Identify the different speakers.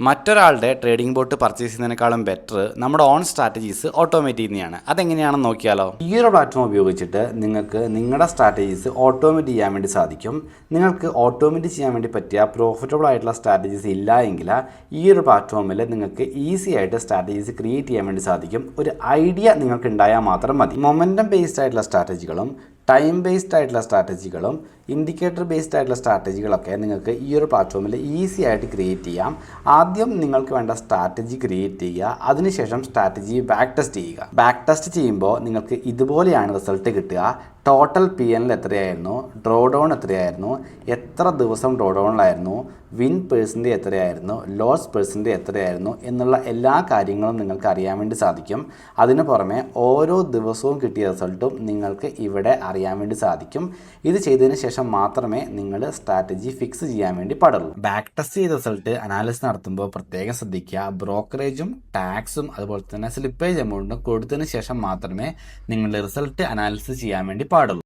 Speaker 1: മറ്റൊരാളുടെ trading boat purchase ചെയ്യുന്നതിനേക്കാളും better നമ്മുടെ on strategies automate ചെയ്യുന്നതാണ്. അതെങ്ങനെയാണെന്ന് നോക്കിയാലോ. ഈ ഒരു പ്ലാറ്റ്ഫോം ഉപയോഗിച്ചിട്ട് നിങ്ങൾക്ക് നിങ്ങളുടെ സ്ട്രാറ്റജീസ് ഓട്ടോമേറ്റ് ചെയ്യാൻ വേണ്ടി സാധിക്കും. നിങ്ങൾക്ക് ഓട്ടോമേറ്റ് ചെയ്യാൻ വേണ്ടി പറ്റിയ പ്രോഫിറ്റബിൾ ആയിട്ടുള്ള സ്ട്രാറ്റജീസ് ഇല്ല എങ്കിൽ ഈ ഒരു പ്ലാറ്റ്ഫോമിൽ നിങ്ങൾക്ക് ഈസി ആയിട്ട് സ്ട്രാറ്റജീസ് ക്രിയേറ്റ് ചെയ്യാൻ വേണ്ടി സാധിക്കും. ഒരു ഐഡിയ നിങ്ങൾക്ക് ഉണ്ടായാൽ മാത്രം മതി. മൊമെൻറ്റം ബേസ്ഡ് ആയിട്ടുള്ള സ്ട്രാറ്റജികളും ടൈം ബേസ്ഡ് ആയിട്ടുള്ള സ്ട്രാറ്റജികളും ഇൻഡിക്കേറ്റർ ബേസ്ഡ് ആയിട്ടുള്ള സ്ട്രാറ്റജികളൊക്കെ നിങ്ങൾക്ക് ഈ ഒരു പ്ലാറ്റ്ഫോമിൽ ഈസി ആയിട്ട് ക്രിയേറ്റ് ചെയ്യാം. ആദ്യം നിങ്ങൾക്ക് വേണ്ട സ്ട്രാറ്റജി ക്രിയേറ്റ് ചെയ്യുക, അതിനുശേഷം സ്ട്രാറ്റജി ബാക്ക് ടെസ്റ്റ് ചെയ്യുക. ബാക്ക് ടെസ്റ്റ് ചെയ്യുമ്പോൾ നിങ്ങൾക്ക് ഇതുപോലെയാണ് റിസൾട്ട് കിട്ടുക. ടോട്ടൽ PNL എത്രയായിരുന്നു, ഡ്രോ ഡൗൺ എത്രയായിരുന്നു, എത്ര ദിവസം ഡ്രോ ഡൗണിലായിരുന്നു, വിൻ പേഴ്സൻറ്റേജ് എത്രയായിരുന്നു, ലോസ് പേഴ്സൻറ്റേജ് എത്രയായിരുന്നു എന്നുള്ള എല്ലാ കാര്യങ്ങളും നിങ്ങൾക്ക് അറിയാൻ വേണ്ടി സാധിക്കും. അതിന് പുറമെ ഓരോ ദിവസവും കിട്ടിയ റിസൾട്ടും നിങ്ങൾക്ക് ഇവിടെ അറിയാൻ വേണ്ടി സാധിക്കും. ഇത് ചെയ്തതിന് ശേഷം മാത്രമേ നിങ്ങൾ സ്ട്രാറ്റജി ഫിക്സ് ചെയ്യാൻ വേണ്ടി പാടുള്ളൂ. ബാക്ക് ടെസ്റ്റ് ചെയ്ത റിസൾട്ട് അനാലിസിസ് നടത്തുമ്പോൾ പ്രത്യേകം ശ്രദ്ധിക്കുക. ബ്രോക്കറേജും ടാക്സും അതുപോലെ തന്നെ സ്ലിപ്പേജ് എമൗണ്ടും കൊടുത്തതിന് ശേഷം മാത്രമേ നിങ്ങൾ റിസൾട്ട് അനാലിസിസ് ചെയ്യാൻ വേണ്ടി പാടുള്ളൂ.